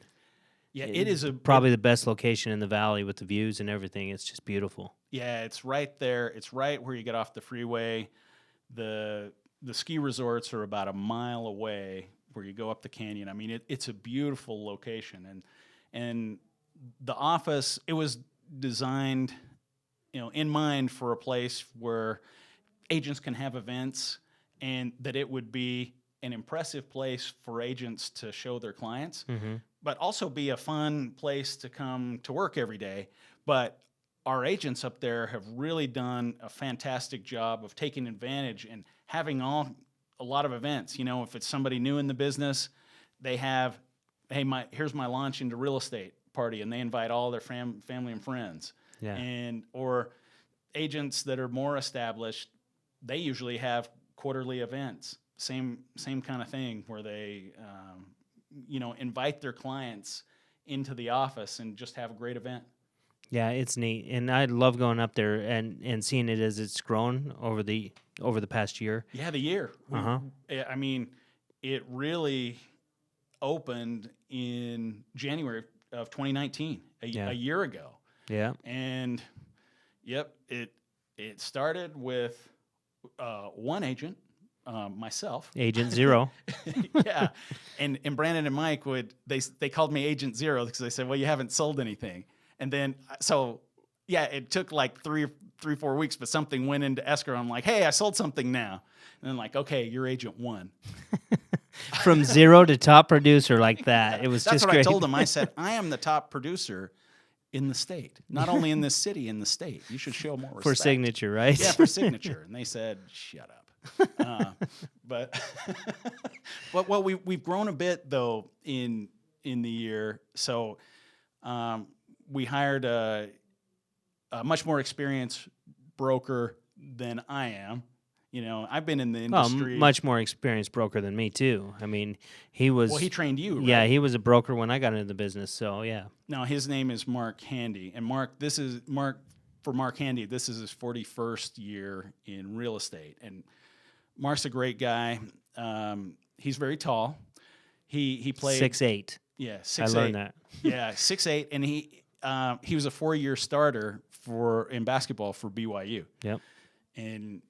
yeah, it is probably the best location in the valley with the views and everything. It's just beautiful. Yeah, it's right there. It's right where you get off the freeway. The ski resorts are about a mile away where you go up the canyon. I mean, it's a beautiful location. And the office, it was designed, in mind for a place where agents can have events, and that it would be an impressive place for agents to show their clients, Mm-hmm. but also be a fun place to come to work every day. But our agents up there have really done a fantastic job of taking advantage and having a lot of events. If it's somebody new in the business, they have, hey, here's my launch into real estate party, and they invite all their family and friends. Yeah. Or agents that are more established, they usually have quarterly events. Same kind of thing where they, invite their clients into the office and just have a great event. Yeah, it's neat. And I love going up there and seeing it as it's grown over the past year. Yeah, the year. Uh-huh. I mean, it really opened in January of 2019, a year ago. Yeah. And yep, it started with one agent, myself. Agent Zero. Yeah. And Brandon and Mike they called me Agent Zero because they said, well, you haven't sold anything. And then, so yeah, it took like 4 weeks, but something went into escrow. I'm like, hey, I sold something now. And then like, okay, you're Agent One. From zero to top producer like that. It was That's just what great. I told him. I said, I am the top producer in the state, not only in this city, in the state. You should show more respect. For signature, right? Yeah, for signature. And they said, shut up. But well, we've grown a bit though in the year. So we hired a much more experienced broker than I am. I've been in the industry. Much more experienced broker than me too. I mean, he was. Well, he trained you, right? Yeah, he was a broker when I got into the business. So yeah. No, his name is Mark Handy, and Mark Handy. This is his 41st year in real estate, and Mark's a great guy. He's very tall. He played 6'8". Yeah, 6'8". I learned that. Yeah, 6'8", and he was a 4-year starter in basketball for BYU. Yep.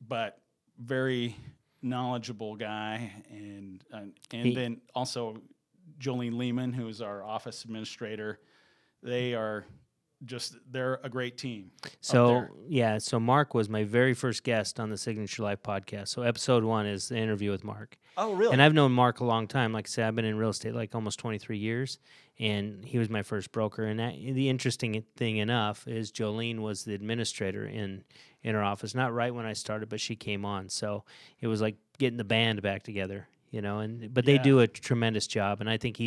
But very knowledgeable guy, and then also Jolene Lehman, who is our office administrator. They're a great team. So yeah, so Mark was my very first guest on the Signature Life podcast. So episode 1 is the interview with Mark. Oh, really? And I've known Mark a long time. Like I said, I've been in real estate like almost 23 years, and he was my first broker. And the interesting thing enough is Jolene was the administrator in our office. Not right when I started, but she came on. So it was like getting the band back together, But they do a tremendous job, and I think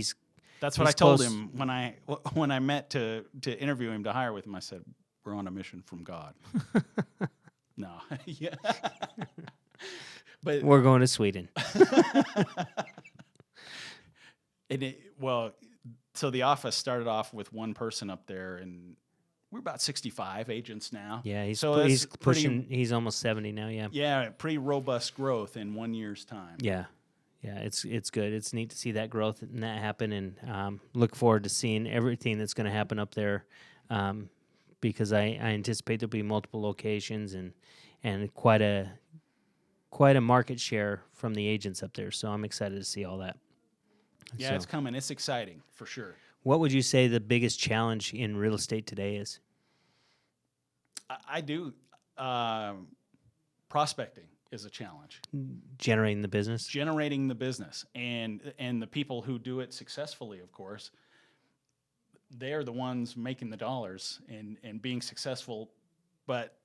That's what I told him when I met to interview him, to hire with him. I said, We're on a mission from God. No, yeah, but We're going to Sweden. So the office started off with one person up there, and we're about 65 agents now. Yeah, he's so he's that's pushing. He's almost 70 now. Yeah. Yeah, pretty robust growth in 1 year's time. Yeah. Yeah, it's good. It's neat to see that growth and that happen, and look forward to seeing everything that's going to happen up there, because I anticipate there'll be multiple locations and quite a market share from the agents up there. So I'm excited to see all that. Yeah, So, it's coming. It's exciting for sure. what would you say the biggest challenge in real estate today is? I do. Prospecting is a challenge. Generating the business. Generating the business, and the people who do it successfully, of course, they're the ones making the dollars and being successful. But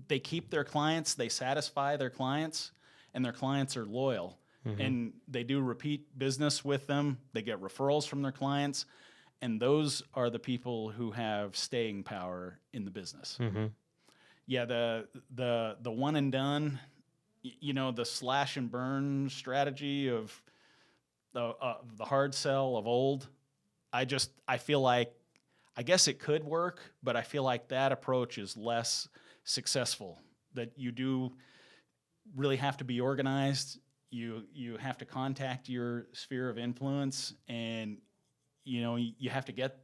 they keep their clients, they satisfy their clients, and their clients are loyal. Mm-hmm. And they do repeat business with them. They get referrals from their clients, and those are the people who have staying power in the business. Mm-hmm. Yeah, the one and done, the slash and burn strategy of the hard sell of old. I feel like, I guess it could work, but I feel like that approach is less successful. That you do really have to be organized. You have to contact your sphere of influence, and you have to get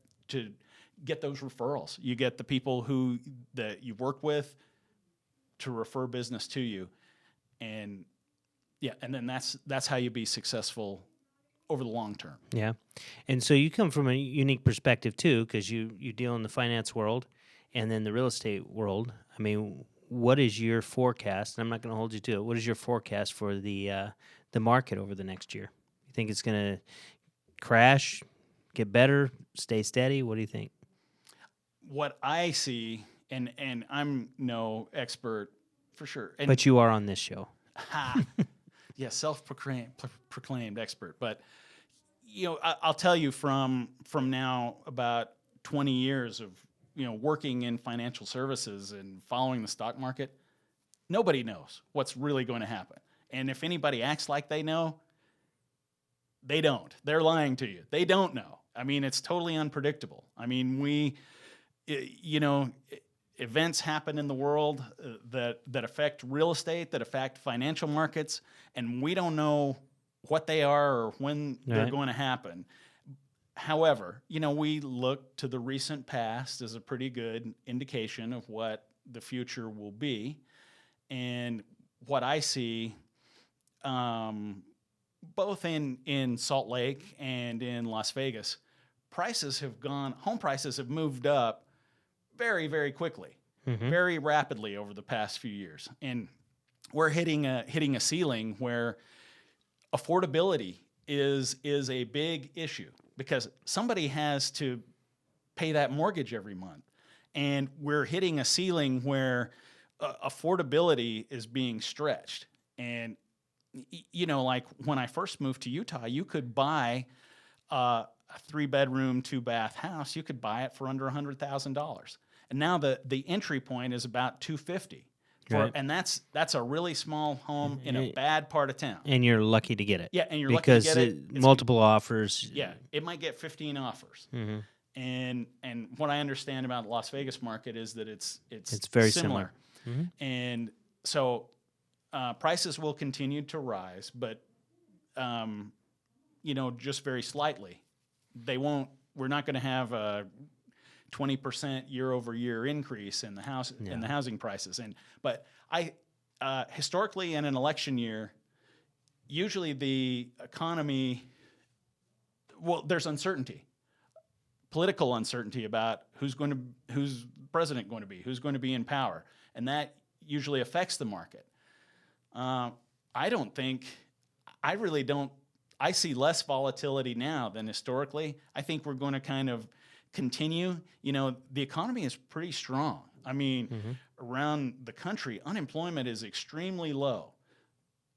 those referrals. You get the people that you work with to refer business to you, and then that's how you be successful over the long term. Yeah. And so you come from a unique perspective too, because you deal in the finance world and then the real estate world. I mean, what is your forecast? And I'm not going to hold you to it. What is your forecast for the market over the next year? You think it's going to crash, get better, stay steady? What do you think? What I see, and I'm no expert for sure, But you are on this show. Yeah, self-proclaimed expert. But I'll tell you from now about 20 years of working in financial services and following the stock market, nobody knows what's really going to happen. And if anybody acts like they know, they don't. They're lying to you. They don't know. I mean, it's totally unpredictable. I mean, events happen in the world that affect real estate, that affect financial markets, and we don't know what they are or when they're going to happen. However, we look to the recent past as a pretty good indication of what the future will be. And what I see, both in Salt Lake and in Las Vegas, home prices have moved up very, very quickly, very rapidly over the past few years. And we're hitting a ceiling where affordability is a big issue, because somebody has to pay that mortgage every month. And we're hitting a ceiling where affordability is being stretched. And, like when I first moved to Utah, you could buy a 3-bedroom, 2-bath house. You could buy it for under $100,000. And now the entry point is about $250,000. Right. And that's a really small home in a bad part of town. And you're lucky to get it. Yeah, and you're lucky to get it. Because multiple offers. Yeah, it might get 15 offers. Mm-hmm. And what I understand about the Las Vegas market is that it's very similar. Mm-hmm. And so prices will continue to rise, but just very slightly. We're not going to have a 20% year-over-year increase in the housing prices. But historically, in an election year, usually the economy, there's uncertainty, political uncertainty about who's president going to be, who's going to be in power, and that usually affects the market. I see less volatility now than historically. I think we're going to kind of continue. The economy is pretty strong. I mean, around the country, unemployment is extremely low.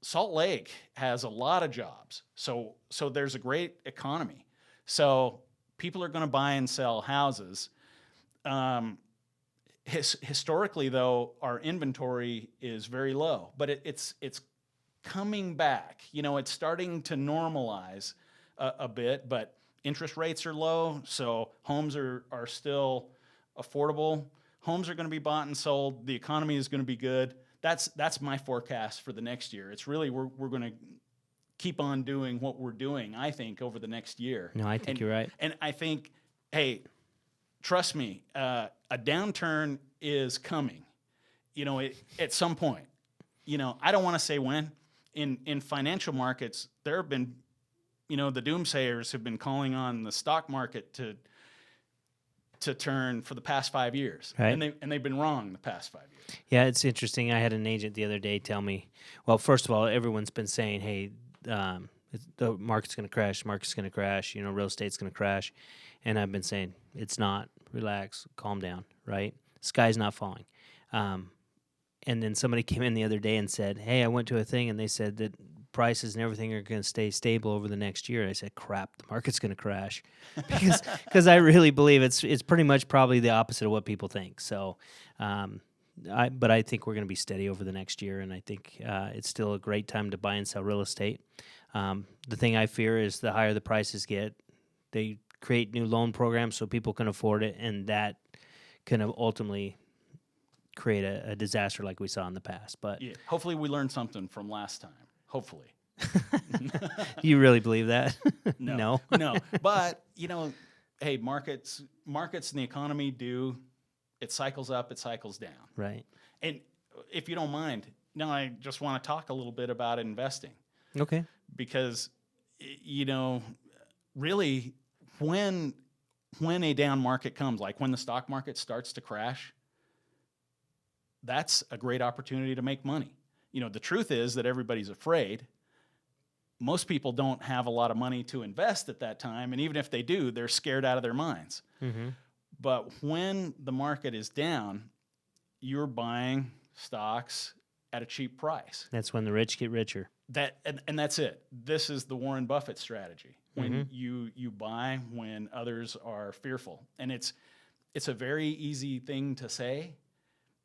Salt Lake has a lot of jobs. So there's a great economy. So people are going to buy and sell houses. Historically, though, our inventory is very low, but it's coming back. It's starting to normalize a bit, but interest rates are low, so homes are still affordable. Homes are going to be bought and sold. The economy is going to be good. That's my forecast for the next year. It's really we're going to keep on doing what we're doing, I think, over the next year. No, I think you're right. And I think, hey, trust me, a downturn is coming, at some point. I don't want to say when. In financial markets, there have been, the doomsayers have been calling on the stock market to turn for the past 5 years. Right. And they've been wrong the past 5 years. Yeah, it's interesting. I had an agent the other day tell me, well, first of all, everyone's been saying, hey, the market's going to crash, real estate's going to crash. And I've been saying, it's not. Relax, calm down, right? Sky's not falling. And then somebody came in the other day and said, hey, I went to a thing and they said that prices and everything are going to stay stable over the next year. I said, crap, the market's going to crash. Because I really believe it's pretty much probably the opposite of what people think. So, but I think we're going to be steady over the next year, and I think it's still a great time to buy and sell real estate. The thing I fear is the higher the prices get, they create new loan programs so people can afford it, and that can ultimately create a disaster like we saw in the past. But yeah, hopefully we learned something from last time. Hopefully. You really believe that? No. But, hey, markets and the economy it cycles up, it cycles down. Right. And if you don't mind, now I just want to talk a little bit about investing. Okay. Because, really, when a down market comes, like when the stock market starts to crash, that's a great opportunity to make money. The truth is that everybody's afraid. Most people don't have a lot of money to invest at that time, and even if they do, they're scared out of their minds. Mm-hmm. But when the market is down, you're buying stocks at a cheap price. That's when the rich get richer. And that's it. This is the Warren Buffett strategy. When you buy when others are fearful. And it's a very easy thing to say.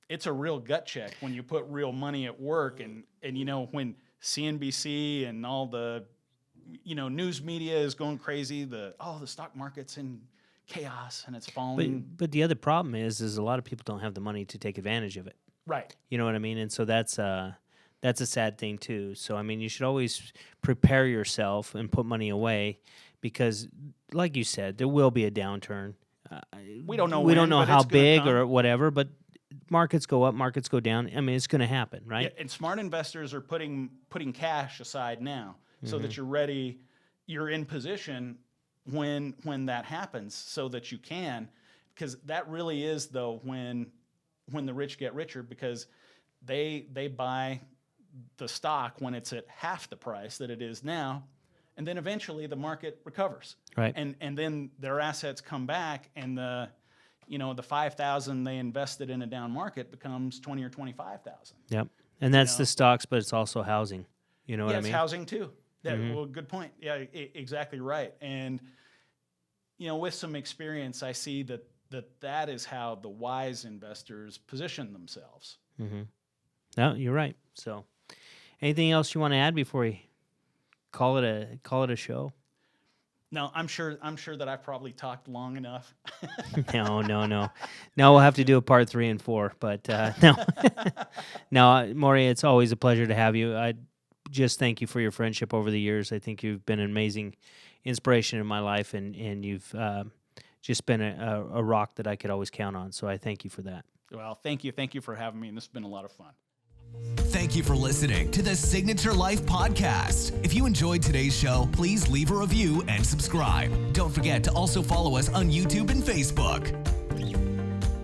It's a real gut check when you put real money at work, and when CNBC and all the news media is going crazy, the stock market's in chaos and it's falling. But the other problem is a lot of people don't have the money to take advantage of it. Right. You know what I mean? And so that's a sad thing too. So I mean, you should always prepare yourself and put money away, because like you said, there will be a downturn. We don't know. We don't know how big or whatever, but markets go up, markets go down. I mean, it's going to happen, right? Yeah, and smart investors are putting cash aside now, so that you're ready. You're in position when that happens, so that you can, because that really is though when the rich get richer, because they buy the stock when it's at half the price that it is now, and then eventually the market recovers, right? And then their assets come back, and the $5,000 they invested in a down market becomes $20,000 or $25,000. Yep, and that's the stocks, but it's also housing. You know what I mean? It's housing too. Well, good point. Yeah, exactly right. And with some experience, I see that is how the wise investors position themselves. Mm-hmm. No, you're right. So, anything else you want to add before we call it a show? No, I'm sure that I've probably talked long enough. No. Now we'll have to do a part 3 and 4. But no, Maury, it's always a pleasure to have you. I just thank you for your friendship over the years. I think you've been an amazing inspiration in my life, and you've just been a rock that I could always count on. So I thank you for that. Well, thank you for having me, and this has been a lot of fun. Thank you for listening to the Signature Life Podcast. If you enjoyed today's show, please leave a review and subscribe. Don't forget to also follow us on YouTube and Facebook.